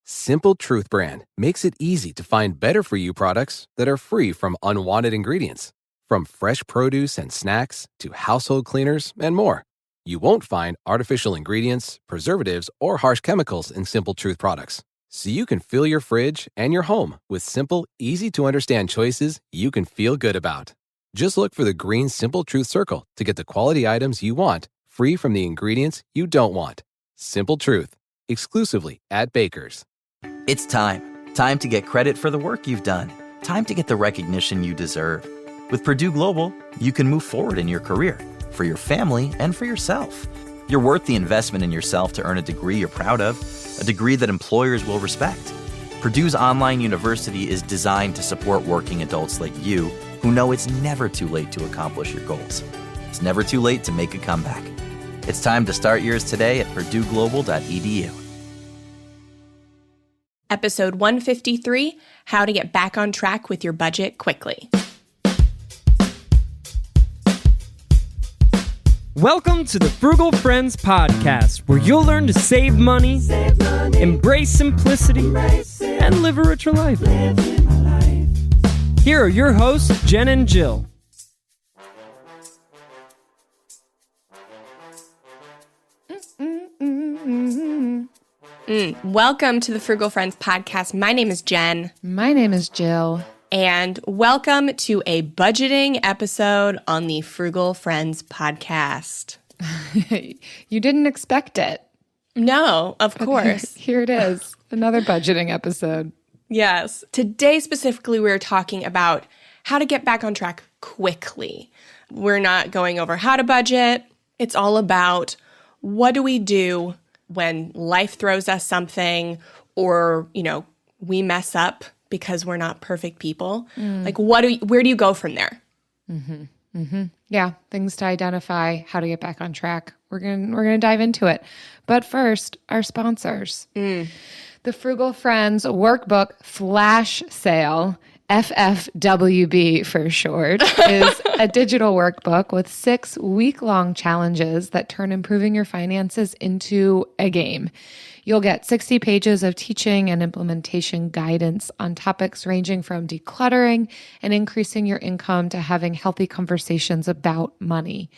Simple Truth brand makes it easy to find better-for-you products that are free from unwanted ingredients. From fresh produce and snacks to household cleaners and more. You won't find artificial ingredients, preservatives, or harsh chemicals in Simple Truth products. So you can fill your fridge and your home with simple, easy-to-understand choices you can feel good about. Just look for the green Simple Truth circle to get the quality items you want, free from the ingredients you don't want. Simple Truth, exclusively at Baker's. It's time. Time to get credit for the work you've done. Time to get the recognition you deserve. With Purdue Global, you can move forward in your career, for your family, and for yourself. You're worth the investment in yourself to earn a degree you're proud of, a degree that employers will respect. Purdue's online university is designed to support working adults like you who know it's never too late to accomplish your goals. It's never too late to make a comeback. It's time to start yours today at purdueglobal.edu. Episode 153, How to Get Back on Track with Your Budget Quickly. Welcome to the Frugal Friends podcast, where you'll learn to save money, embrace simplicity, and live a richer life. Here are your hosts, Jen and Jill. Welcome to the Frugal Friends podcast. My name is Jen. My name is Jill. And welcome to a budgeting episode on the Frugal Friends podcast. You didn't expect it. No, of course. Here it is, another budgeting episode. Yes. Today specifically, we're talking about how to get back on track quickly. We're not going over how to budget. It's all about what do we do when life throws us something or, we mess up because we're not perfect people. Like, where do you go from there? Yeah, things to identify, how to get back on track. We're gonna dive into it. But first, our sponsors. The Frugal Friends Workbook Flash Sale, FFWB for short, is a digital workbook with 6 week-long challenges that turn improving your finances into a game. You'll get 60 pages of teaching and implementation guidance on topics ranging from decluttering and increasing your income to having healthy conversations about money.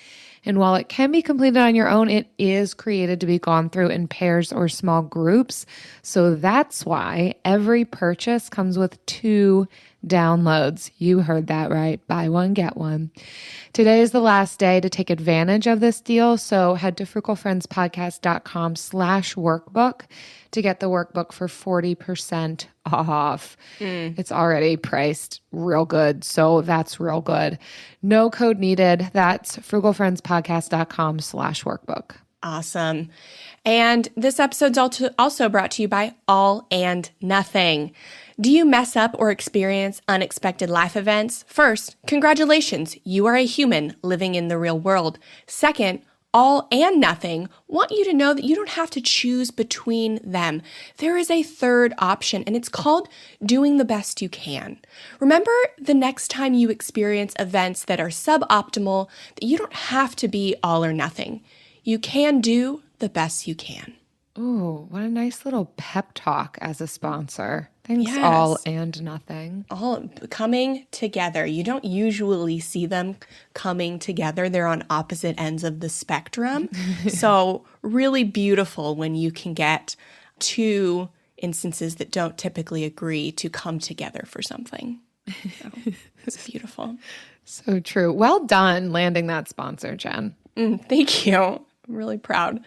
And while it can be completed on your own, it is created to be gone through in pairs or small groups. So that's why every purchase comes with 2 downloads. You heard that right. Buy one, get one. Today is the last day to take advantage of this deal. So head to frugalfriendspodcast.com/workbook to get the workbook for 40% off. It's already priced real good. So that's real good. No code needed. That's frugalfriendspodcast.com/workbook. Awesome. And this episode's also brought to you by All and Nothing. Do you mess up or experience unexpected life events? First, congratulations. You are a human living in the real world. Second, All and Nothing want you to know that you don't have to choose between them. There is a third option, and it's called doing the best you can. Remember, the next time you experience events that are suboptimal, that you don't have to be all or nothing. You can do the best you can. Ooh, what a nice little pep talk as a sponsor. Thanks, Yes. All and Nothing. All coming together. You don't usually see them coming together. They're on opposite ends of the spectrum. So really beautiful when you can get 2 instances that don't typically agree to come together for something. So it's beautiful. So true. Well done landing that sponsor, Jen. Thank you. I'm really proud.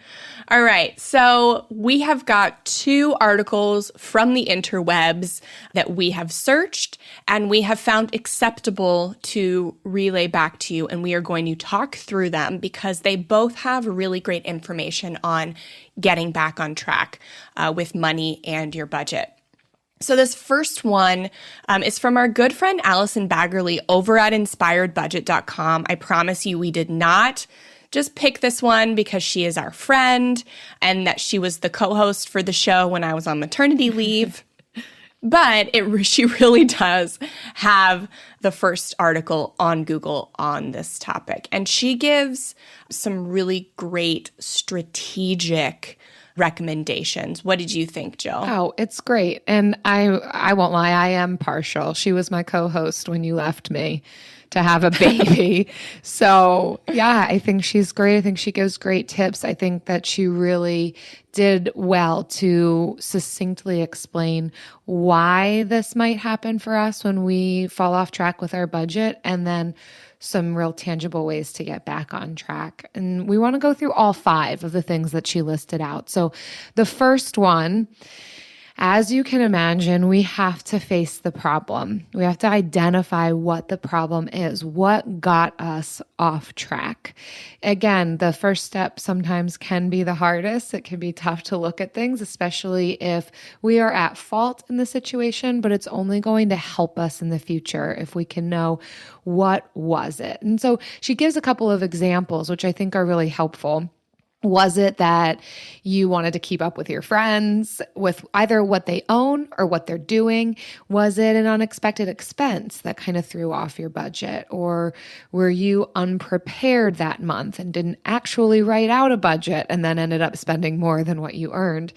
All right. So we have got 2 articles from the interwebs that we have searched and we have found acceptable to relay back to you. And we are going to talk through them because they both have really great information on getting back on track with money and your budget. So this first one is from our good friend Allison Baggerly over at inspiredbudget.com. I promise you we did not just pick this one because she is our friend and that she was the co-host for the show when I was on maternity leave. But she really does have the first article on Google on this topic. And she gives some really great strategic recommendations. What did you think, Jill? Oh, it's great. And I won't lie, I am partial. She was my co-host when you left me to have a baby. So yeah, I think she's great. I think she gives great tips. I think that she really did well to succinctly explain why this might happen for us when we fall off track with our budget, and then some real tangible ways to get back on track. And we want to go through all 5 of the things that she listed out. So the first one, as you can imagine, we have to face the problem. We have to identify what the problem is, what got us off track. Again, the first step sometimes can be the hardest. It can be tough to look at things, especially if we are at fault in the situation, but it's only going to help us in the future if we can know what was it. And so she gives a couple of examples, which I think are really helpful. Was it that you wanted to keep up with your friends with either what they own or what they're doing? Was it an unexpected expense that kind of threw off your budget? Or were you unprepared that month and didn't actually write out a budget and then ended up spending more than what you earned?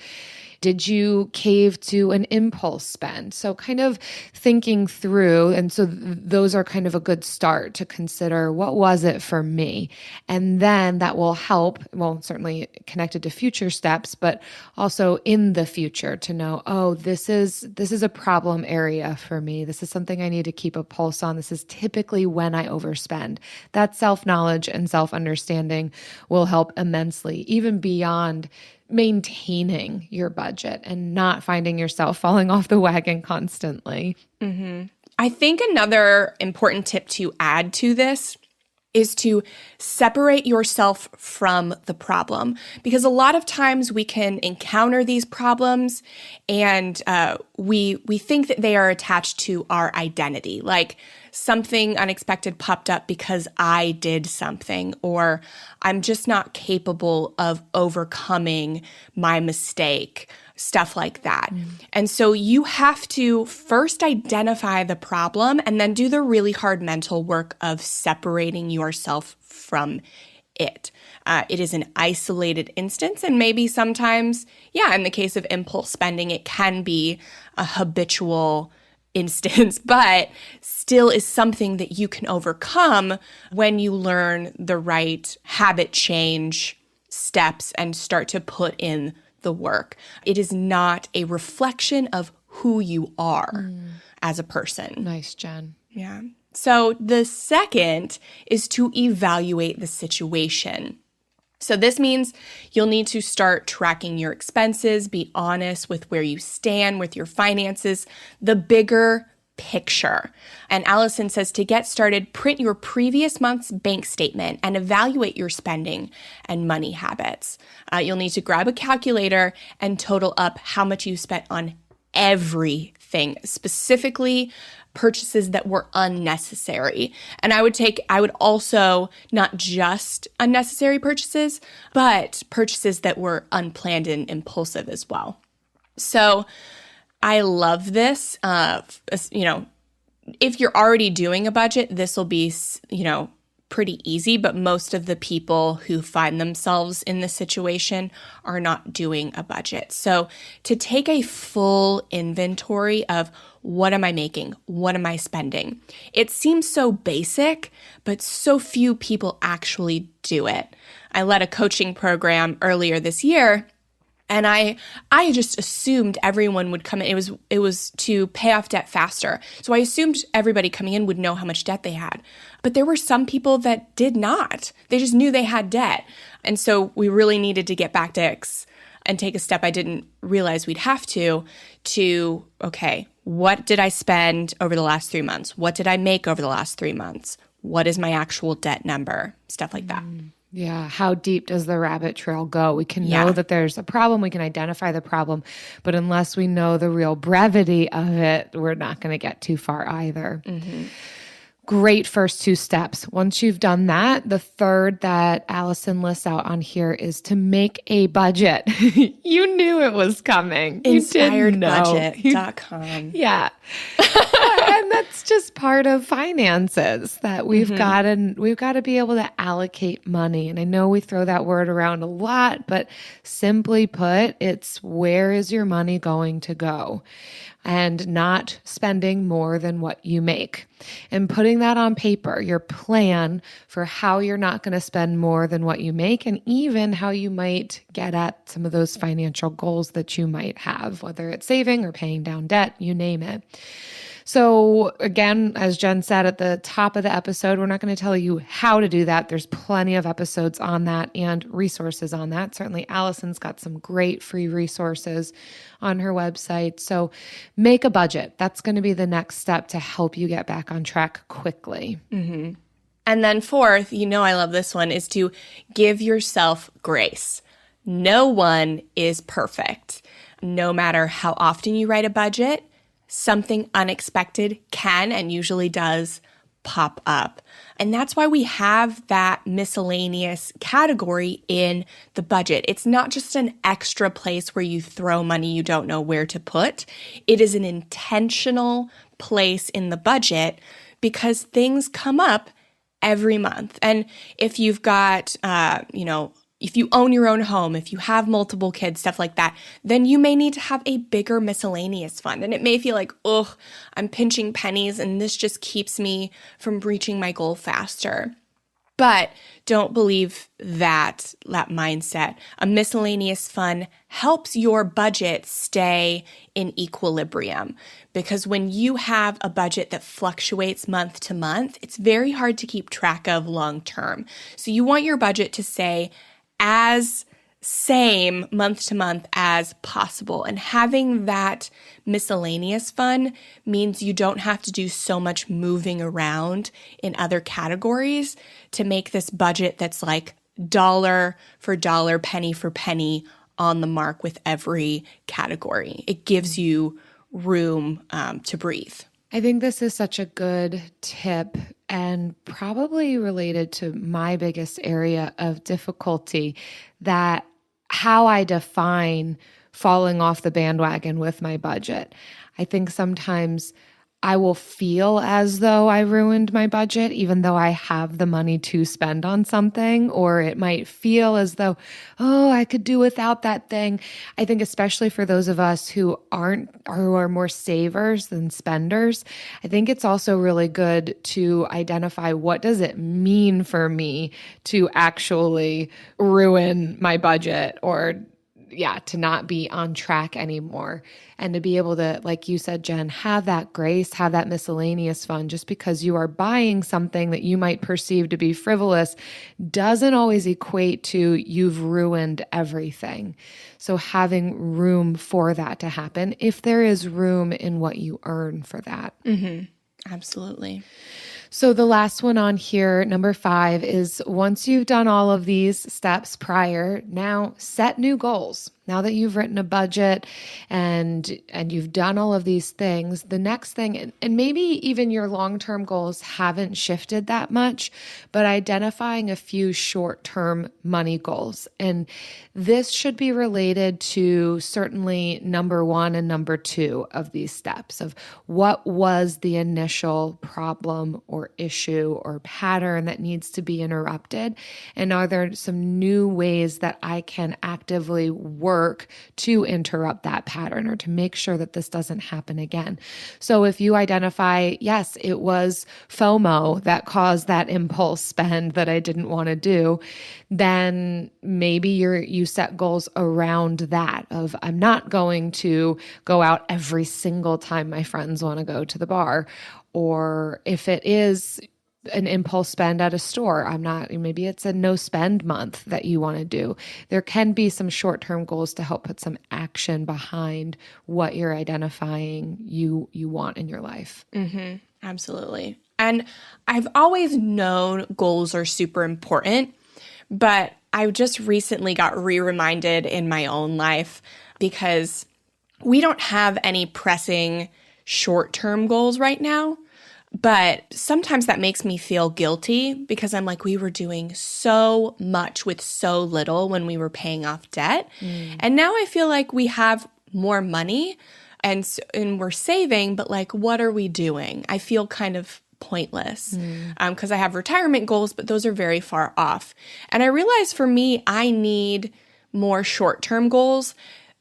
Did you cave to an impulse spend? So kind of thinking through, and so those are kind of a good start to consider, what was it for me? And then that will help, well, certainly connected to future steps, but also in the future to know, oh, this is a problem area for me. This is something I need to keep a pulse on. This is typically when I overspend. That self-knowledge and self-understanding will help immensely, even beyond maintaining your budget and not finding yourself falling off the wagon constantly. Mm-hmm. I think another important tip to add to this is to separate yourself from the problem, because a lot of times we can encounter these problems and we think that they are attached to our identity, like something unexpected popped up because I did something, or I'm just not capable of overcoming my mistake, stuff like that. And so you have to first identify the problem and then do the really hard mental work of separating yourself from it. It is an isolated instance, and maybe sometimes, in the case of impulse spending, it can be a habitual instance, but still is something that you can overcome when you learn the right habit change steps and start to put in the work. It is not a reflection of who you are as a person. Nice, Jen. Yeah. So the second is to evaluate the situation. So this means you'll need to start tracking your expenses, be honest with where you stand with your finances, the bigger picture. And Allison says to get started, print your previous month's bank statement and evaluate your spending and money habits. You'll need to grab a calculator and total up how much you spent on everything, specifically purchases that were unnecessary. And I would also not just unnecessary purchases, but purchases that were unplanned and impulsive as well. So I love this. If you're already doing a budget, this will be, pretty easy, but most of the people who find themselves in this situation are not doing a budget. So to take a full inventory of what am I making? What am I spending? It seems so basic, but so few people actually do it. I led a coaching program earlier this year, and I just assumed everyone would come in. It was to pay off debt faster. So I assumed everybody coming in would know how much debt they had. But there were some people that did not. They just knew they had debt. And so we really needed to get back to and take a step I didn't realize we'd have to, okay, what did I spend over the last 3 months? What did I make over the last 3 months? What is my actual debt number? Stuff like that. Yeah. How deep does the rabbit trail go? We can know that there's a problem. We can identify the problem. But unless we know the real brevity of it, we're not going to get too far either. Mm-hmm. Great first two steps. Once you've done that, the third that Allison lists out on here is to make a budget. You knew it was coming. InspiredBudget.com. Yeah. And that's just part of finances, that we've got to be able to allocate money. And I know we throw that word around a lot, but simply put, it's where is your money going to go? And not spending more than what you make. And putting that on paper, your plan for how you're not going to spend more than what you make, and even how you might get at some of those financial goals that you might have, whether it's saving or paying down debt, you name it. So again, as Jen said at the top of the episode, we're not going to tell you how to do that. There's plenty of episodes on that and resources on that. Certainly Allison's got some great free resources on her website. So make a budget. That's going to be the next step to help you get back on track quickly. Mm-hmm. And then fourth, I love this one, is to give yourself grace. No one is perfect. No matter how often you write a budget, something unexpected can and usually does pop up. And that's why we have that miscellaneous category in the budget. It's not just an extra place where you throw money you don't know where to put. It is an intentional place in the budget because things come up every month. And if you've got, if you own your own home, if you have multiple kids, stuff like that, then you may need to have a bigger miscellaneous fund. And it may feel like, I'm pinching pennies and this just keeps me from reaching my goal faster. But don't believe that mindset. A miscellaneous fund helps your budget stay in equilibrium, because when you have a budget that fluctuates month to month, it's very hard to keep track of long term. So you want your budget to stay as same month to month as possible. And having that miscellaneous fund means you don't have to do so much moving around in other categories to make this budget that's like dollar for dollar, penny for penny on the mark with every category. It gives you room to breathe. I think this is such a good tip and probably related to my biggest area of difficulty, that how I define falling off the bandwagon with my budget. I think sometimes I will feel as though I ruined my budget, even though I have the money to spend on something, or it might feel as though, I could do without that thing. I think especially for those of us who are more savers than spenders, I think it's also really good to identify, what does it mean for me to actually ruin my budget, or to not be on track anymore. And to be able to, like you said, Jen, have that grace, have that miscellaneous fund. Just because you are buying something that you might perceive to be frivolous doesn't always equate to you've ruined everything. So having room for that to happen, if there is room in what you earn for that. Mm-hmm. Absolutely. So the last one on here, number 5, is once you've done all of these steps prior, now set new goals. Now that you've written a budget and you've done all of these things, the next thing, and maybe even your long-term goals haven't shifted that much, but identifying a few short-term money goals. And this should be related to certainly number 1 and number 2 of these steps, of what was the initial problem or issue or pattern that needs to be interrupted, and are there some new ways that I can actively work to interrupt that pattern, or to make sure that this doesn't happen again. So if you identify, yes, it was FOMO that caused that impulse spend that I didn't want to do, then maybe you set goals around that, of I'm not going to go out every single time my friends want to go to the bar. Or if it is an impulse spend at a store, maybe it's a no spend month that you want to do. There can be some short-term goals to help put some action behind what you're identifying you want in your life. Mm-hmm. Absolutely. And I've always known goals are super important, but I just recently got reminded in my own life, because we don't have any pressing short-term goals right now. But sometimes that makes me feel guilty because I'm like, we were doing so much with so little when we were paying off debt. And now I feel like we have more money and we're saving, but like, what are we doing? I feel kind of pointless because I have retirement goals, but those are very far off. And I realize for me, I need more short-term goals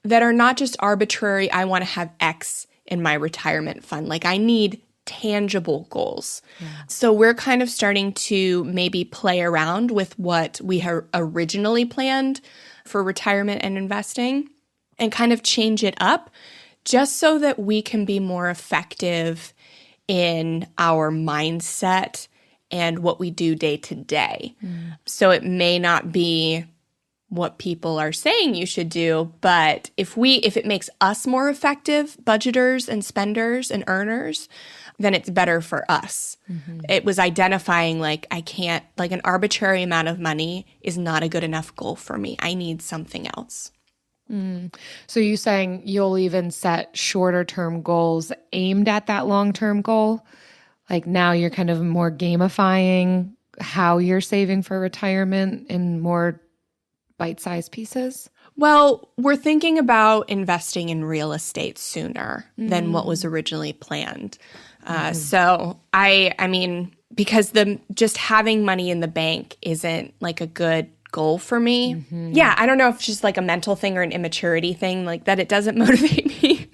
that are not just arbitrary. I want to have X in my retirement fund. Like I need tangible goals. So we're kind of starting to maybe play around with what we had originally planned for retirement and investing and kind of change it up just so that we can be more effective in our mindset and what we do day to day. So it may not be what people are saying you should do, but if it makes us more effective budgeters and spenders and earners, then it's better for us. It was identifying like an arbitrary amount of money is not a good enough goal for me. I need something else. So you saying you'll even set shorter term goals aimed at that long-term goal? Like now you're kind of more gamifying how you're saving for retirement in more bite-sized pieces? Well, we're thinking about investing in real estate sooner than what was originally planned. So I mean, because just having money in the bank isn't like a good goal for me. Yeah, I don't know if it's just like a mental thing or an immaturity thing, like that it doesn't motivate me.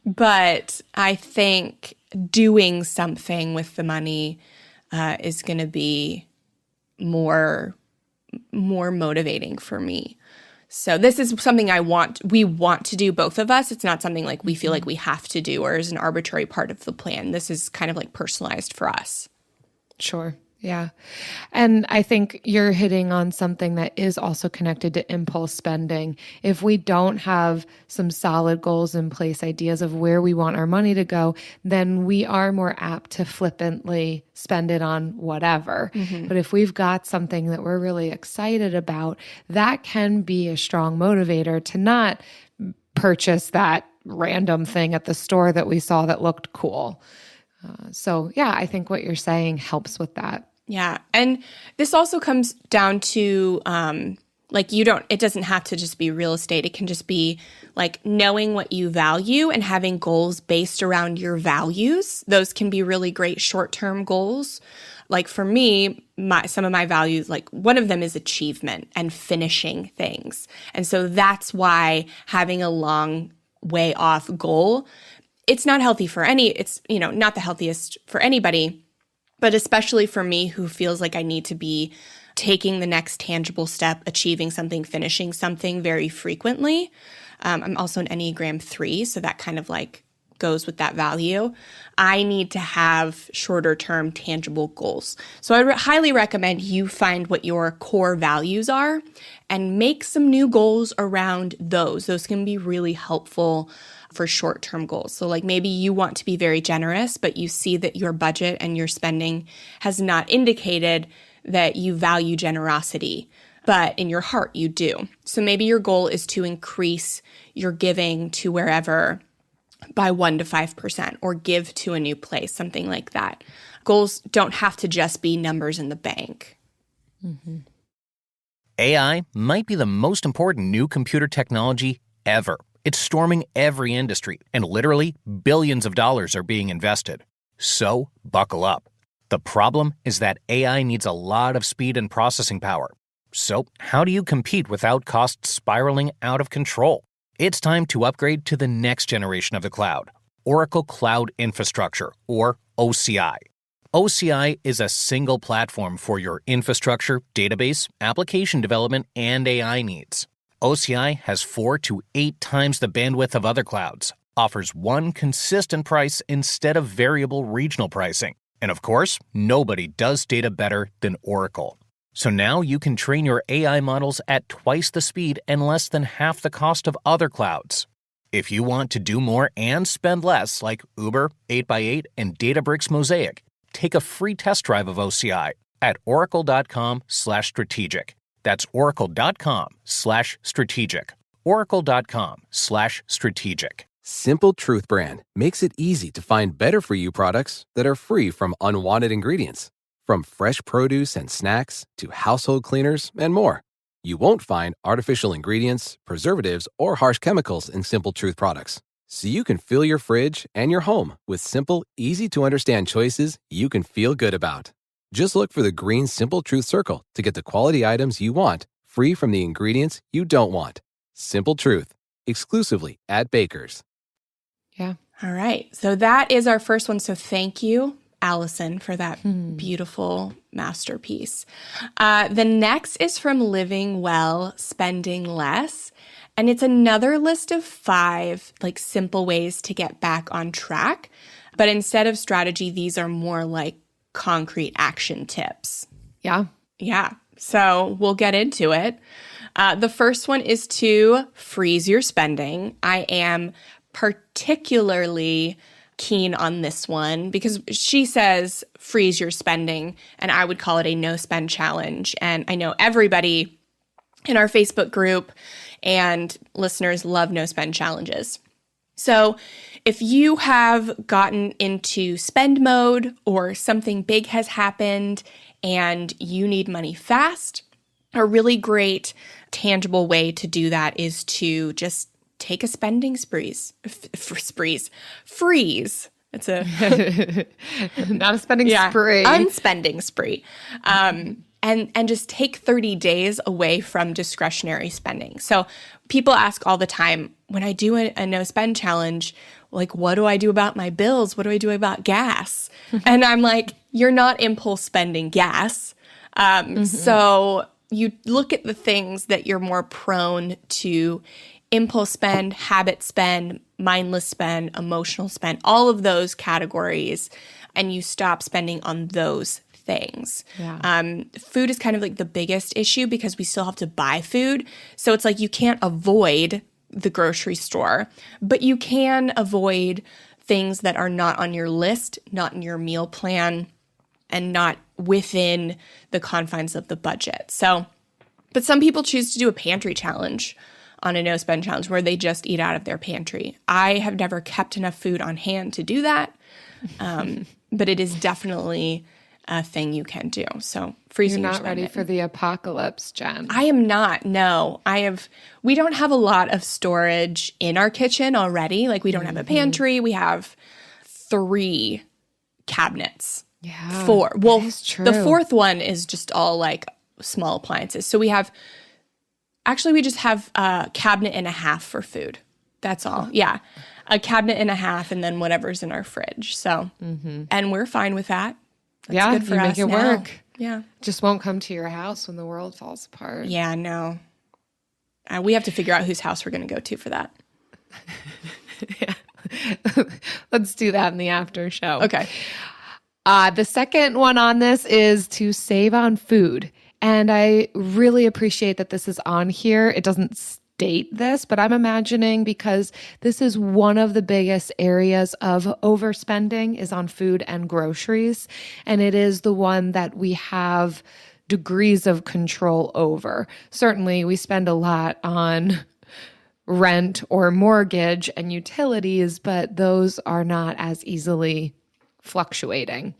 But I think doing something with the money is going to be more motivating for me. So this is something we want to do, both of us. It's not something like we feel like we have to do or is an arbitrary part of the plan. This is kind of like personalized for us. Sure. Yeah. And I think you're hitting on something that is also connected to impulse spending. If we don't have some solid goals in place, ideas of where we want our money to go, then we are more apt to flippantly spend it on whatever. But if we've got something that we're really excited about, that can be a strong motivator to not purchase that random thing at the store that we saw that looked cool. So yeah, I think what you're saying helps with that. Yeah. And this also comes down to it doesn't have to just be real estate. It can just be like knowing what you value and having goals based around your values. Those can be really great short-term goals. Like for me, some of my values, like one of them is achievement and finishing things. And so that's why having a long way off goal, it's not healthy for it's not the healthiest for anybody, but especially for me who feels like I need to be taking the next tangible step, achieving something, finishing something very frequently. I'm also an Enneagram 3, so that kind of like goes with that value. I need to have shorter term tangible goals. So I highly recommend you find what your core values are and make some new goals around those. Those can be really helpful for short-term goals. So like maybe you want to be very generous, but you see that your budget and your spending has not indicated that you value generosity, but in your heart you do. So maybe your goal is to increase your giving to wherever by 1 to 5% or give to a new place, something like that. Goals don't have to just be numbers in the bank. AI might be the most important new computer technology ever. It's storming every industry, and literally billions of dollars are being invested. So, buckle up. The problem is that AI needs a lot of speed and processing power. So, how do you compete without costs spiraling out of control? It's time to upgrade to the next generation of the cloud, Oracle Cloud Infrastructure, or OCI. OCI is a single platform for your infrastructure, database, application development, and AI needs. OCI has 4 to 8 times the bandwidth of other clouds, offers one consistent price instead of variable regional pricing. And of course, nobody does data better than Oracle. So now you can train your AI models at twice the speed and less than half the cost of other clouds. If you want to do more and spend less, like Uber, 8x8, and Databricks Mosaic, take a free test drive of OCI at oracle.com/strategic. That's oracle.com/strategic. oracle.com/strategic. Simple Truth brand makes it easy to find better-for-you products that are free from unwanted ingredients. From fresh produce and snacks to household cleaners and more. You won't find artificial ingredients, preservatives, or harsh chemicals in Simple Truth products. So you can fill your fridge and your home with simple, easy-to-understand choices you can feel good about. Just look for the green Simple Truth circle to get the quality items you want, free from the ingredients you don't want. Simple Truth, exclusively at Baker's. Yeah. All right. So that is our first one. So thank you, Allison, for that beautiful masterpiece. The next is from Living Well, Spending Less. And it's another list of 5 like simple ways to get back on track. But instead of strategy, these are more like concrete action tips. Yeah. Yeah. So we'll get into it. The first one is to freeze your spending. I am particularly keen on this one because she says freeze your spending, and I would call it a no spend challenge. And I know everybody in our Facebook group and listeners love no spend challenges. So if you have gotten into spend mode or something big has happened and you need money fast, a really great tangible way to do that is to just take a spending freeze. It's a not a spending spree. Unspending spree. And just take 30 days away from discretionary spending. So people ask all the time, when I do a no spend challenge, like, what do I do about my bills? What do I do about gas? And I'm like, you're not impulse spending gas. So you look at the things that you're more prone to impulse spend, habit spend, mindless spend, emotional spend, all of those categories, and you stop spending on those things. Yeah. Food is kind of like the biggest issue because we still have to buy food. So it's like you can't avoid the grocery store, but you can avoid things that are not on your list, not in your meal plan, and not within the confines of the budget. So, but some people choose to do a pantry challenge on a no spend challenge where they just eat out of their pantry. I have never kept enough food on hand to do that, but it is definitely a thing you can do. So freezing You're your not ready spending. for the apocalypse, Jen. I am not. No, we don't have a lot of storage in our kitchen already. Like we don't have a pantry. We have 3 cabinets. Yeah. 4. Well, that is true. the 4th one is just all like small appliances. So we just have a cabinet and a half for food. That's all. Yeah. A cabinet and a half and then whatever's in our fridge. So, and we're fine with that. That's good for you us make it now. work. Yeah. Just won't come to your house when the world falls apart. Yeah, no. We have to figure out whose house we're going to go to for that. Let's do that in the after show. Okay. The second one on this is to save on food. And I really appreciate that this is on here. It doesn't state this, but I'm imagining because this is one of the biggest areas of overspending is on food and groceries. And it is the one that we have degrees of control over. Certainly, we spend a lot on rent or mortgage and utilities, but those are not as easily fluctuating.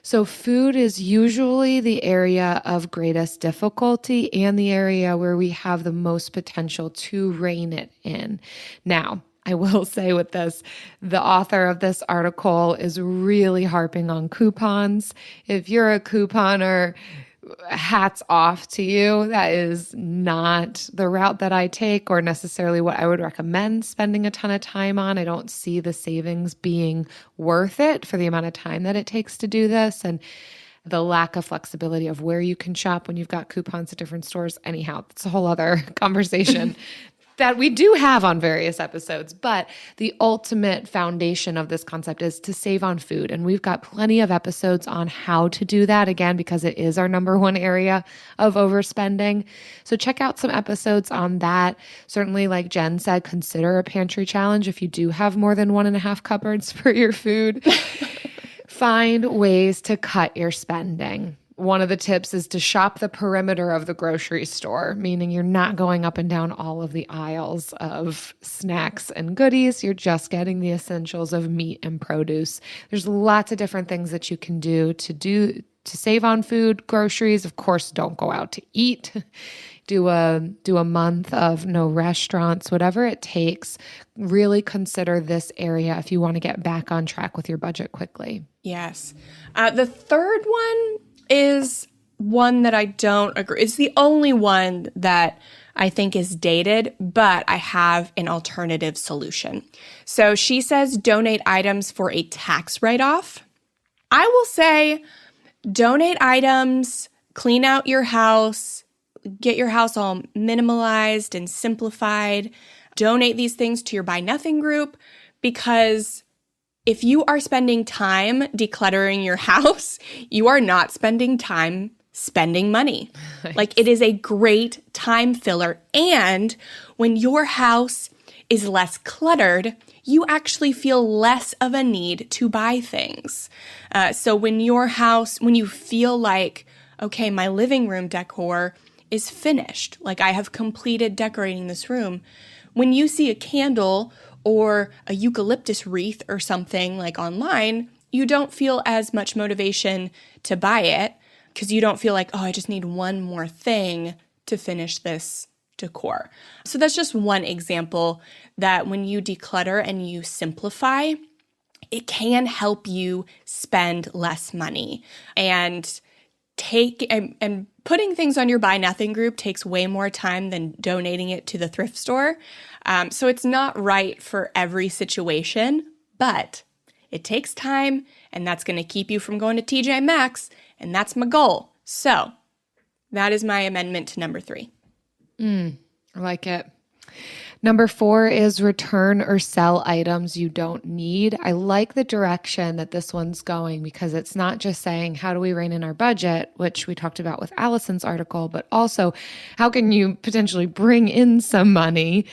So food is usually the area of greatest difficulty and the area where we have the most potential to rein it in. Now, I will say with this, the author of this article is really harping on coupons. If you're a couponer, hats off to you. That is not the route that I take or necessarily what I would recommend spending a ton of time on. I don't see the savings being worth it for the amount of time that it takes to do this and the lack of flexibility of where you can shop when you've got coupons at different stores. Anyhow, that's a whole other conversation that we do have on various episodes, but the ultimate foundation of this concept is to save on food. And we've got plenty of episodes on how to do that, again, because it is our number one area of overspending. So check out some episodes on that. Certainly, like Jen said, consider a pantry challenge if you do have more than 1.5 cupboards for your food. Find ways to cut your spending. One of the tips is to shop the perimeter of the grocery store, meaning you're not going up and down all of the aisles of snacks and goodies. You're just getting the essentials of meat and produce. There's lots of different things that you can do to save on food, groceries. Of course, don't go out to eat. Do a month of no restaurants, whatever it takes. Really consider this area if you want to get back on track with your budget quickly. Yes. The third one is one that I don't agree. It's the only one that I think is dated, but I have an alternative solution. So she says donate items for a tax write-off. I will say donate items, clean out your house, get your house all minimalized and simplified. Donate these things to your Buy Nothing group, because if you are spending time decluttering your house, you are not spending time spending money. Like, it is a great time filler. And when your house is less cluttered, you actually feel less of a need to buy things. So when you feel like, okay, my living room decor is finished, like I have completed decorating this room, when you see a candle or a eucalyptus wreath or something like online, you don't feel as much motivation to buy it because you don't feel like, oh, I just need one more thing to finish this decor. So that's just one example that when you declutter and you simplify, it can help you spend less money. And putting things on your Buy Nothing group takes way more time than donating it to the thrift store. So it's not right for every situation, but it takes time, and that's going to keep you from going to TJ Maxx, and that's my goal. So that is my amendment to number 3. I like it. Number 4 is return or sell items you don't need. I like the direction that this one's going, because it's not just saying, how do we rein in our budget, which we talked about with Allison's article, but also how can you potentially bring in some money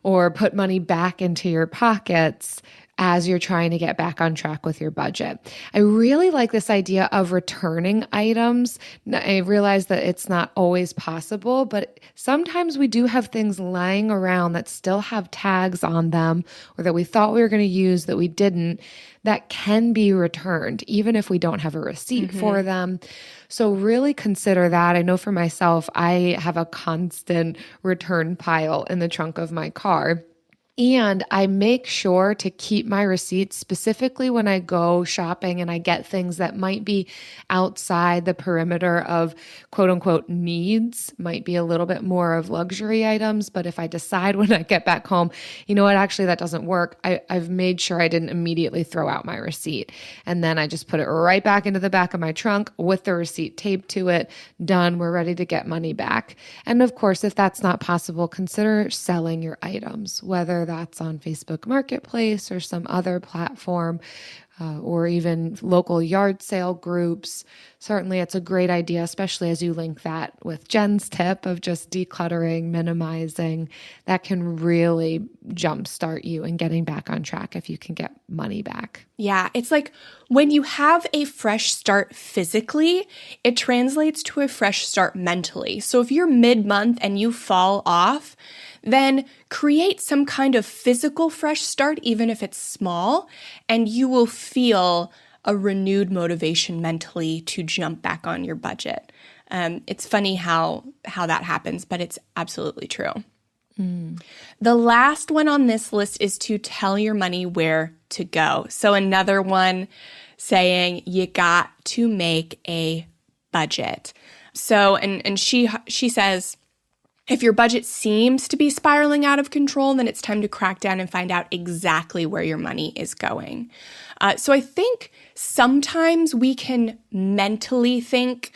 or put money back into your pockets as you're trying to get back on track with your budget. I really like this idea of returning items. I realize that it's not always possible, but sometimes we do have things lying around that still have tags on them, or that we thought we were going to use that we didn't, that can be returned, even if we don't have a receipt for them. So really consider that. I know for myself, I have a constant return pile in the trunk of my car. And I make sure to keep my receipts, specifically when I go shopping and I get things that might be outside the perimeter of quote unquote needs, might be a little bit more of luxury items. But if I decide when I get back home, you know what, actually that doesn't work, I've made sure I didn't immediately throw out my receipt. And then I just put it right back into the back of my trunk with the receipt taped to it. Done. We're ready to get money back. And of course, if that's not possible, consider selling your items, whether that's on Facebook Marketplace or some other platform, or even local yard sale groups. Certainly it's a great idea, especially as you link that with Jen's tip of just decluttering, minimizing. That can really jumpstart you in getting back on track if you can get money back. Yeah, it's like when you have a fresh start physically, it translates to a fresh start mentally. So if you're mid-month and you fall off, then create some kind of physical fresh start, even if it's small, and you will feel a renewed motivation mentally to jump back on your budget. It's funny how that happens, but it's absolutely true. The last one on this list is to tell your money where to go. So another one saying you got to make a budget. So, and she says, if your budget seems to be spiraling out of control, then it's time to crack down and find out exactly where your money is going. So I think sometimes we can mentally think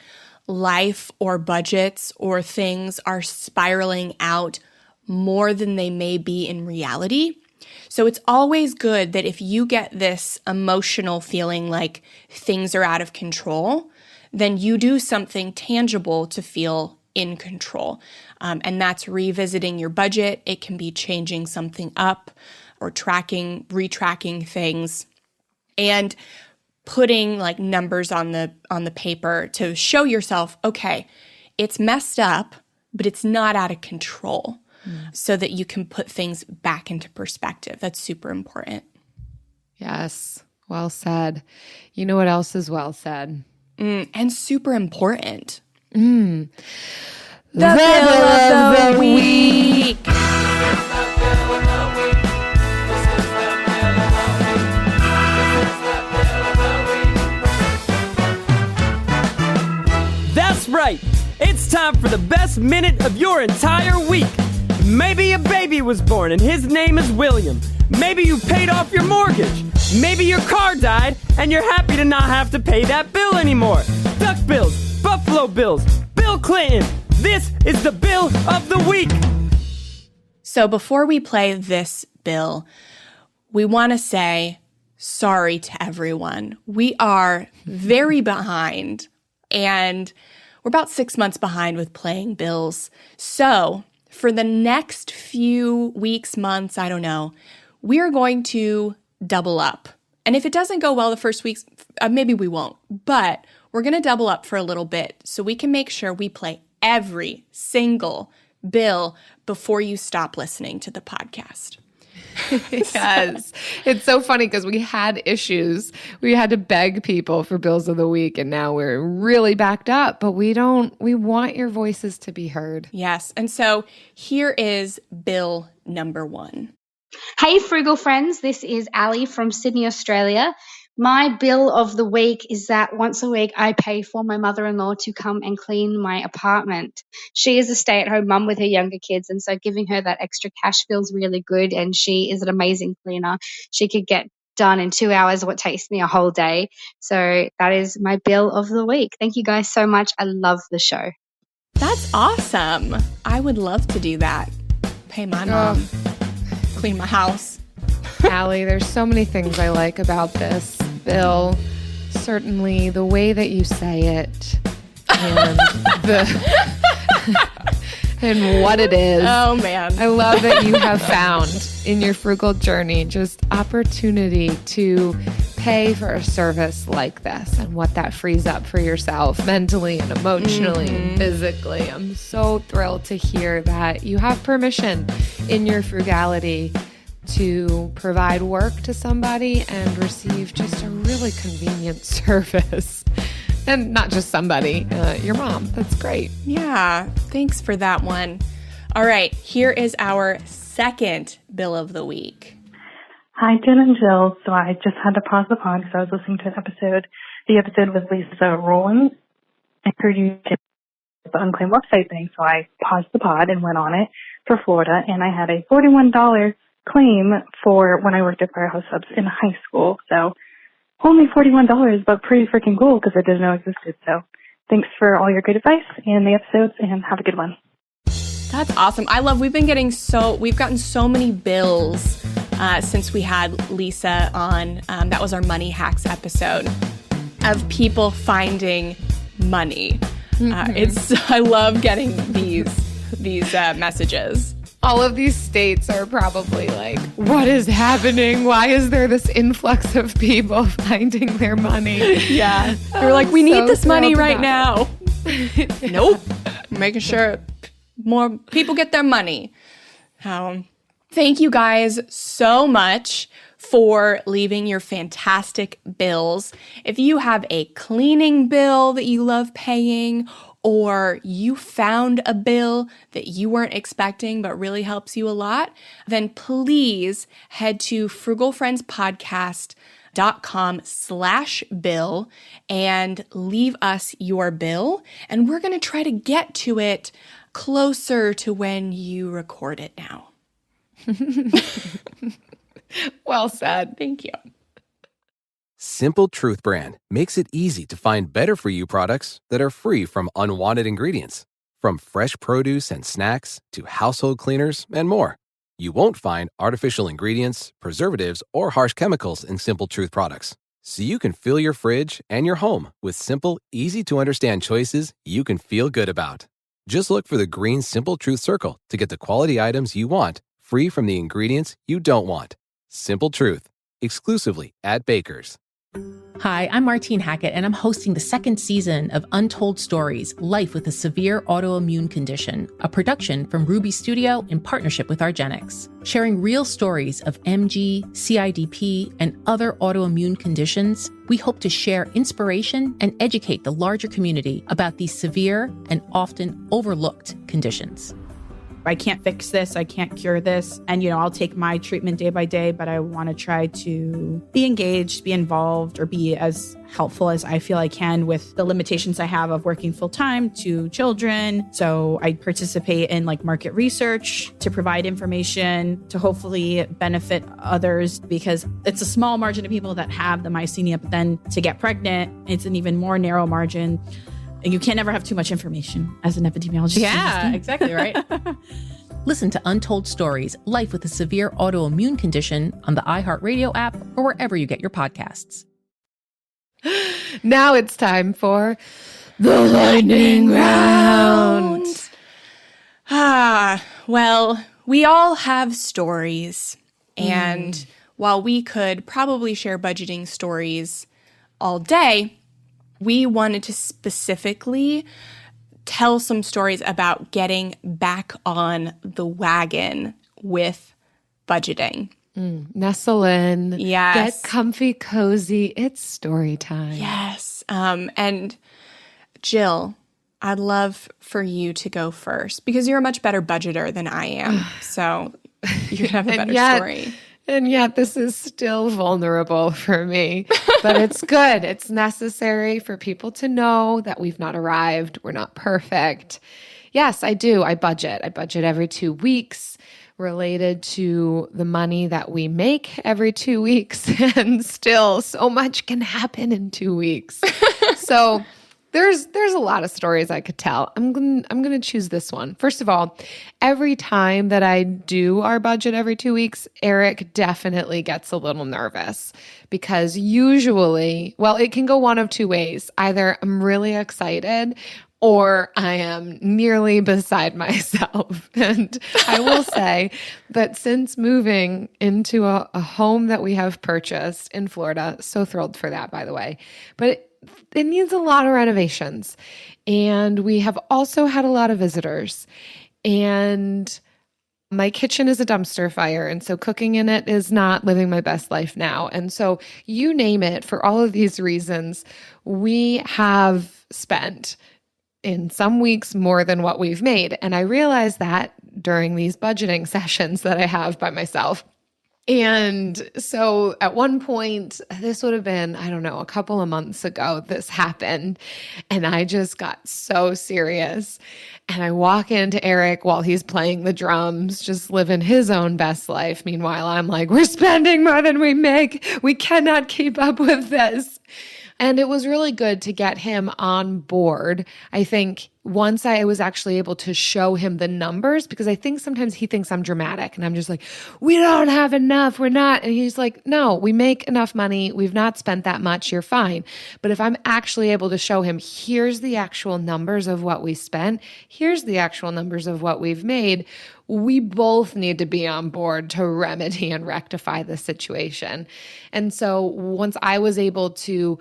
life or budgets or things are spiraling out more than they may be in reality. So it's always good that if you get this emotional feeling like things are out of control, then you do something tangible to feel in control. And that's revisiting your budget. It can be changing something up or retracking things. And putting like numbers on the paper to show yourself, okay, it's messed up, but it's not out of control, so that you can put things back into perspective. That's super important. Yes. Well said. You know what else is well said? And super important. The bill of the week. That's right. It's time for the best minute of your entire week. Maybe a baby was born and his name is William. Maybe you paid off your mortgage. Maybe your car died and you're happy to not have to pay that bill anymore. Duck bills, Buffalo Bills, Bill Clinton. This is the bill of the week. So before we play this bill, we want to say sorry to everyone. We are very behind, and we're about 6 months behind with playing bills. So for the next few weeks, months, I don't know, we are going to double up. And if it doesn't go well the first weeks, maybe we won't. But we're going to double up for a little bit so we can make sure we play every single bill before you stop listening to the podcast. Yes. It's so funny because we had issues. We had to beg people for bills of the week, and now we're really backed up, but we want your voices to be heard. Yes. And so here is bill number 1. Hey, Frugal friends. This is Ali from Sydney, Australia. My bill of the week is that once a week I pay for my mother-in-law to come and clean my apartment. She is a stay-at-home mum with her younger kids, and so giving her that extra cash feels really good, and she is an amazing cleaner. She could get done in 2 hours what takes me a whole day. So that is my bill of the week. Thank you guys so much. I love the show. That's awesome. I would love to do that. Pay my mom, clean my house. Allie, there's so many things I like about this bill. Certainly the way that you say it and and what it is. Oh, man. I love that you have found in your frugal journey just opportunity to pay for a service like this and what that frees up for yourself mentally and emotionally and physically. I'm so thrilled to hear that you have permission in your frugality to provide work to somebody and receive just a really convenient service. And not just somebody, your mom. That's great. Yeah, thanks for that one. All right, here is our second bill of the week. Hi, Jen and Jill. So I just had to pause the pod because I was listening to an episode. The episode with Lisa Rowland. I heard you did the unclaimed website thing, so I paused the pod and went on it for Florida, and I had a $41 claim for when I worked at Firehouse Subs in high school. So only $41, but pretty freaking cool because I didn't know it existed. So thanks for all your good advice and the episodes, and have a good one. That's awesome. I love, we've gotten so many bills since we had Lisa on. That was our Money Hacks episode of people finding money. I love getting these messages. All of these states are probably like, what is happening? Why is there this influx of people finding their money? Yeah. They're like, we need this money right now. Nope. Making sure more people get their money. Thank you guys so much for leaving your fantastic bills. If you have a cleaning bill that you love paying, or you found a bill that you weren't expecting but really helps you a lot, then please head to frugalfriendspodcast.com/bill and leave us your bill. And we're going to try to get to it closer to when you record it now. Well said. Thank you. Simple Truth brand makes it easy to find better-for-you products that are free from unwanted ingredients. From fresh produce and snacks to household cleaners and more. You won't find artificial ingredients, preservatives, or harsh chemicals in Simple Truth products. So you can fill your fridge and your home with simple, easy-to-understand choices you can feel good about. Just look for the green Simple Truth circle to get the quality items you want, free from the ingredients you don't want. Simple Truth, exclusively at Baker's. Hi, I'm Martine Hackett, and I'm hosting the second season of Untold Stories, Life with a Severe Autoimmune Condition, a production from Ruby Studio in partnership with Argenix. Sharing real stories of MG, CIDP, and other autoimmune conditions, we hope to share inspiration and educate the larger community about these severe and often overlooked conditions. I can't fix this. I can't cure this. And, I'll take my treatment day by day, but I want to try to be engaged, be involved, or be as helpful as I feel I can with the limitations I have of working full time to children. So I participate in market research to provide information to hopefully benefit others, because it's a small margin of people that have the myasthenia, but then to get pregnant, it's an even more narrow margin. And you can't ever have too much information as an epidemiologist. Yeah, exactly right. Listen to Untold Stories, Life with a Severe Autoimmune Condition on the iHeartRadio app or wherever you get your podcasts. Now it's time for the lightning round. Well, we all have stories. And while we could probably share budgeting stories all day, we wanted to specifically tell some stories about getting back on the wagon with budgeting. Nestle in. Yes. Get comfy, cozy. It's story time. Yes. And Jill, I'd love for you to go first because you're a much better budgeter than I am. So you'd have a better story. And yet this is still vulnerable for me, but it's good. It's necessary for people to know that we've not arrived. We're not perfect. Yes, I do. I budget. I budget every 2 weeks related to the money that we make every 2 weeks. And still so much can happen in 2 weeks. So there's a lot of stories I could tell. I'm gonna choose this one. First of all, every time that I do our budget every 2 weeks, Eric definitely gets a little nervous because usually, it can go one of two ways. Either I'm really excited or I am nearly beside myself. And I will say that since moving into a home that we have purchased in Florida, so thrilled for that, by the way, but it needs a lot of renovations. And we have also had a lot of visitors. And my kitchen is a dumpster fire. And so cooking in it is not living my best life now. And so you name it, for all of these reasons, we have spent in some weeks more than what we've made. And I realized that during these budgeting sessions that I have by myself. And so at one point, this would have been, I don't know, a couple of months ago, this happened. And I just got so serious. And I walk into Eric while he's playing the drums, just living his own best life. Meanwhile, I'm like, we're spending more than we make. We cannot keep up with this. And it was really good to get him on board. I think once I was actually able to show him the numbers, because I think sometimes he thinks I'm dramatic and I'm just like, we don't have enough. We're not. And he's like, no, we make enough money. We've not spent that much. You're fine. But if I'm actually able to show him, here's the actual numbers of what we spent, here's the actual numbers of what we've made, we both need to be on board to remedy and rectify the situation. And so once I was able to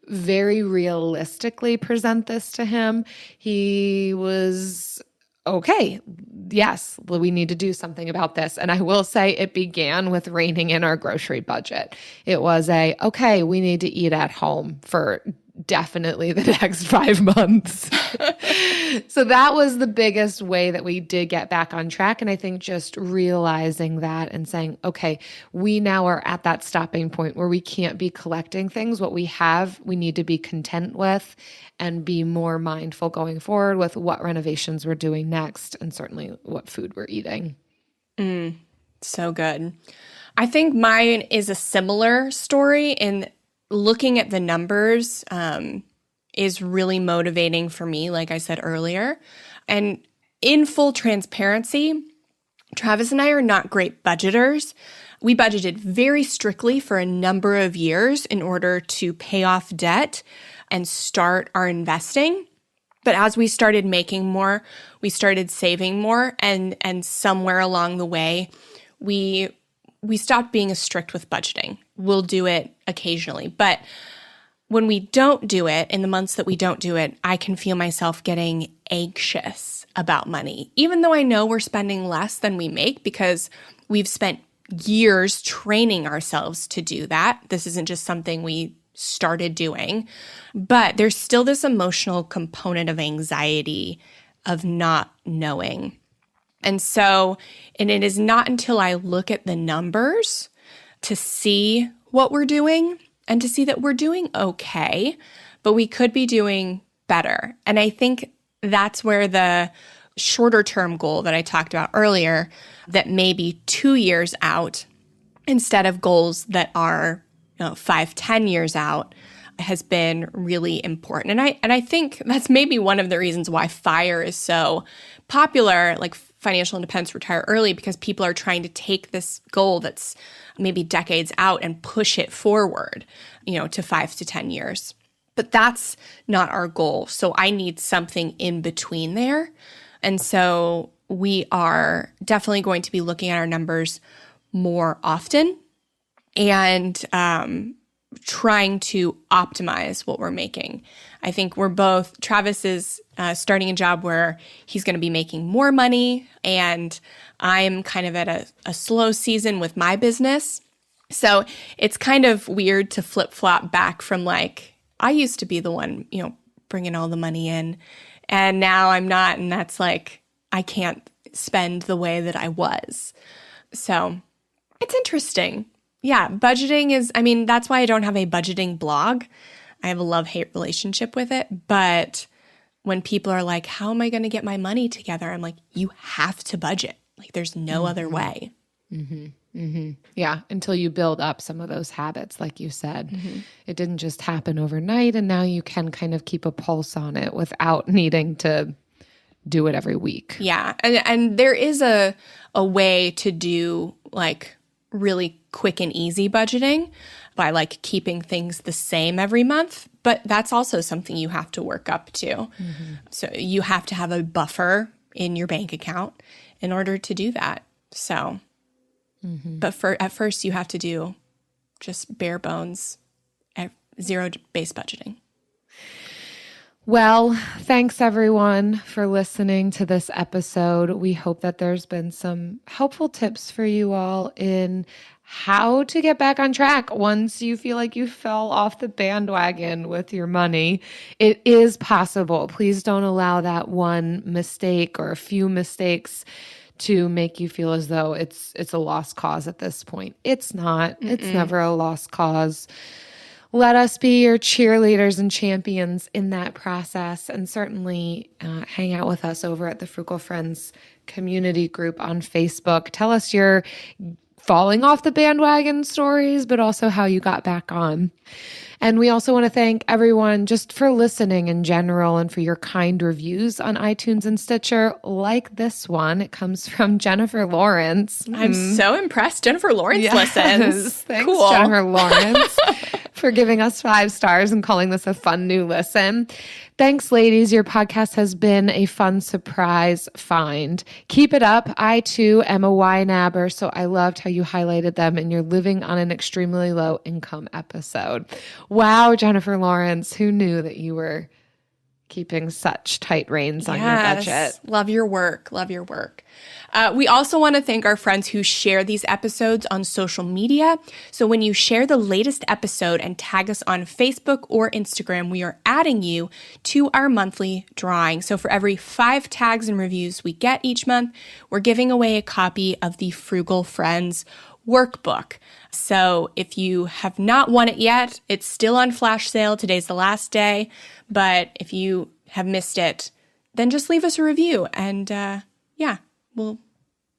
very realistically present this to him, he was okay. Yes, we need to do something about this. And I will say it began with reining in our grocery budget. It was okay, we need to eat at home for definitely the next 5 months. So that was the biggest way that we did get back on track. And I think just realizing that and saying, okay, we now are at that stopping point where we can't be collecting things. What we have, we need to be content with and be more mindful going forward with what renovations we're doing next and certainly what food we're eating. So good. I think mine is a similar story in looking at the numbers is really motivating for me, like I said earlier. And in full transparency, Travis and I are not great budgeters. We budgeted very strictly for a number of years in order to pay off debt and start our investing. But as we started making more, we started saving more, and somewhere along the way, we stopped being as strict with budgeting. We'll do it occasionally. But when we don't do it, in the months that we don't do it, I can feel myself getting anxious about money, even though I know we're spending less than we make because we've spent years training ourselves to do that. This isn't just something we started doing, but there's still this emotional component of anxiety of not knowing. And it is not until I look at the numbers to see what we're doing and to see that we're doing okay, but we could be doing better. And I think that's where the shorter term goal that I talked about earlier, that maybe 2 years out instead of goals that are 5-10 years out, has been really important. And I think that's maybe one of the reasons why FIRE is so popular, like financial independence, retire early, because people are trying to take this goal that's maybe decades out and push it forward, to 5 to 10 years. But that's not our goal. So I need something in between there. And so we are definitely going to be looking at our numbers more often and trying to optimize what we're making. I think Travis is starting a job where he's going to be making more money, and I'm kind of at a slow season with my business. So it's kind of weird to flip-flop back from I used to be the one, bringing all the money in, and now I'm not, and that's I can't spend the way that I was. So it's interesting. Yeah, budgeting that's why I don't have a budgeting blog. I have a love-hate relationship with it. But when people are like, how am I going to get my money together? I'm like, you have to budget. There's no other way. Mm-hmm. Mm-hmm. Yeah, until you build up some of those habits, like you said. Mm-hmm. It didn't just happen overnight, and now you can kind of keep a pulse on it without needing to do it every week. Yeah, and there is a way to do really quick and easy budgeting by keeping things the same every month, but that's also something you have to work up to. Mm-hmm. So you have to have a buffer in your bank account in order to do that. So, but at first you have to do just bare bones, zero-based budgeting. Well, thanks everyone for listening to this episode. We hope that there's been some helpful tips for you all in how to get back on track once you feel like you fell off the bandwagon with your money. It is possible. Please don't allow that one mistake or a few mistakes to make you feel as though it's a lost cause at this point. It's not. Mm-mm. It's never a lost cause. Let us be your cheerleaders and champions in that process, and certainly hang out with us over at the Frugal Friends community group on Facebook. Tell us your falling off the bandwagon stories, but also how you got back on. And we also want to thank everyone just for listening in general and for your kind reviews on iTunes and Stitcher, like this one. It comes from Jennifer Lawrence. I'm so impressed. Jennifer Lawrence listens. Thanks, cool. Jennifer Lawrence, for giving us 5 stars and calling this a fun new listen. Thanks, ladies. Your podcast has been a fun surprise find. Keep it up. I, too, am a YNABber, so I loved how you highlighted them in your Living on an Extremely Low Income episode. Wow, Jennifer Lawrence, who knew that you were keeping such tight reins on your budget? Love your work. Love your work. We also want to thank our friends who share these episodes on social media. So when you share the latest episode and tag us on Facebook or Instagram, we are adding you to our monthly drawing. So for every 5 tags and reviews we get each month, we're giving away a copy of the Frugal Friends workbook. So if you have not won it yet, it's still on flash sale. Today's the last day. But if you have missed it, then just leave us a review and we'll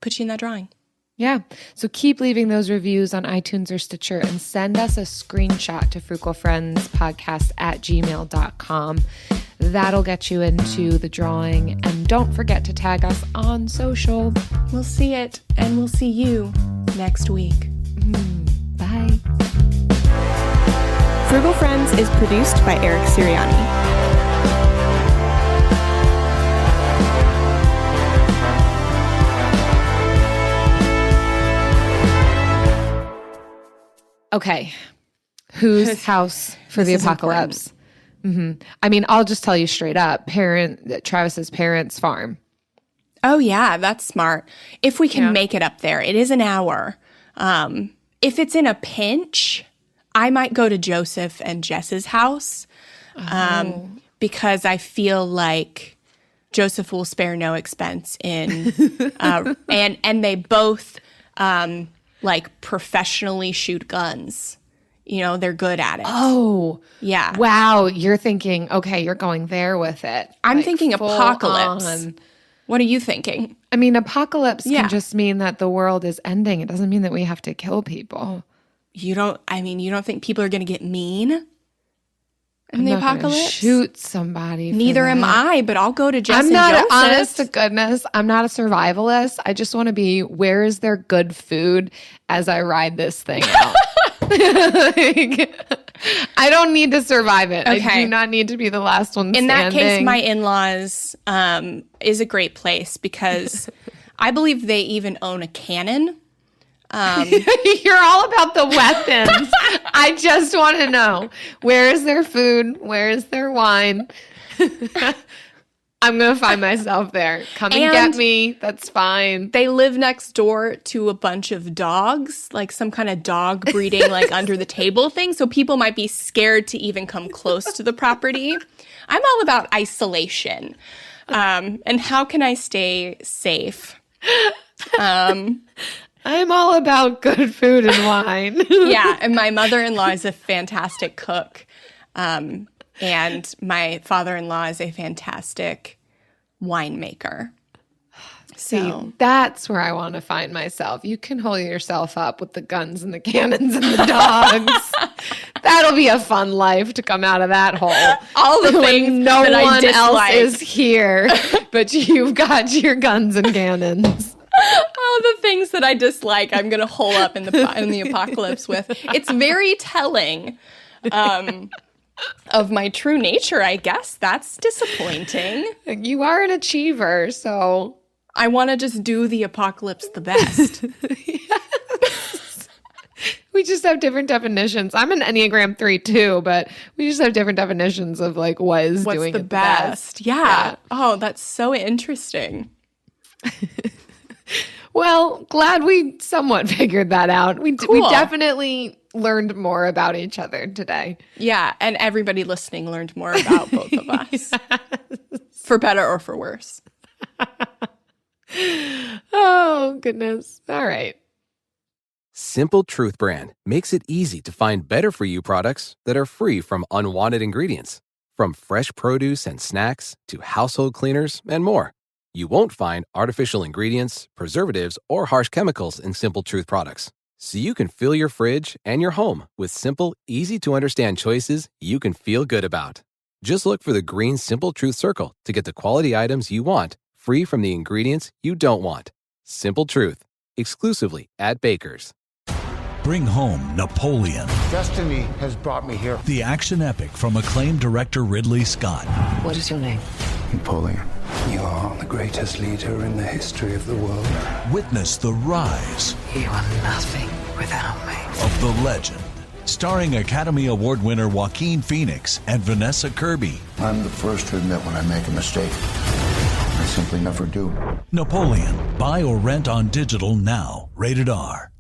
put you in that drawing. Yeah. So keep leaving those reviews on iTunes or Stitcher and send us a screenshot to frugalfriendspodcast@gmail.com. That'll get you into the drawing. And don't forget to tag us on social. We'll see it, and we'll see you next week. Bye. Frugal Friends is produced by Eric Siriani. Okay, Whose house for the is apocalypse? I mean, I'll just tell you straight up, Travis's parents' farm. Oh, yeah, that's smart. If we can make it up there, it is an hour. If it's in a pinch, I might go to Joseph and Jess's house because I feel like Joseph will spare no expense in, and they both like professionally shoot guns. You know, they're good at it. Oh, yeah. Wow, you're thinking, okay, you're going there with it. I'm like, thinking apocalypse. On. What are you thinking? I mean, apocalypse can just mean that the world is ending. It doesn't mean that we have to kill people. You don't think people are going to get mean in the I'm not gonna apocalypse? Shoot somebody. Neither am I, but I'll go to Jess I'm not, and Joseph. honest to goodness, I'm not a survivalist. I just want to be, where is there good food as I ride this thing out? Like, I don't need to survive it. Okay. I do not need to be the last one in standing. that case, my in-laws is a great place because I believe they even own a cannon. You're all about the weapons. I just want to know, where is their food? Where is their wine? I'm going to find myself there. Come and get me. That's fine. They live next door to a bunch of dogs, like some kind of dog breeding, like under the table thing. So people might be scared to even come close to the property. I'm all about isolation. And how can I stay safe? I'm all about good food and wine. Yeah, and my mother-in-law is a fantastic cook. And my father-in-law is a fantastic winemaker. See, that's where I want to find myself. You can hold yourself up with the guns and the cannons and the dogs. That'll be a fun life to come out of that hole. All the things no that one I else is here, but you've got your guns and cannons. All the things that I dislike, I'm going to hole up in the apocalypse with. It's very telling of my true nature, I guess. That's disappointing. You are an achiever, so I want to just do the apocalypse the best. Yes. We just have different definitions. I'm an Enneagram 3 too, but we just have different definitions of like what's doing the it best. The best. Yeah. Oh, that's so interesting. Well, glad we somewhat figured that out. We definitely learned more about each other today. Yeah, and everybody listening learned more about both of us. Yes. For better or for worse. Oh, goodness. All right. Simple Truth brand makes it easy to find better for you products that are free from unwanted ingredients. From fresh produce and snacks to household cleaners and more. You won't find artificial ingredients, preservatives, or harsh chemicals in Simple Truth products. So you can fill your fridge and your home with simple, easy-to-understand choices you can feel good about. Just look for the green Simple Truth circle to get the quality items you want, free from the ingredients you don't want. Simple Truth, exclusively at Baker's. Bring home Napoleon. Destiny has brought me here. The action epic from acclaimed director Ridley Scott. What is your name? Napoleon. You are the greatest leader in the history of the world. Witness the rise. You are nothing without me. Of the legend. Starring Academy Award winner Joaquin Phoenix and Vanessa Kirby. I'm the first to admit when I make a mistake. I simply never do. Napoleon. Buy or rent on digital now. Rated R.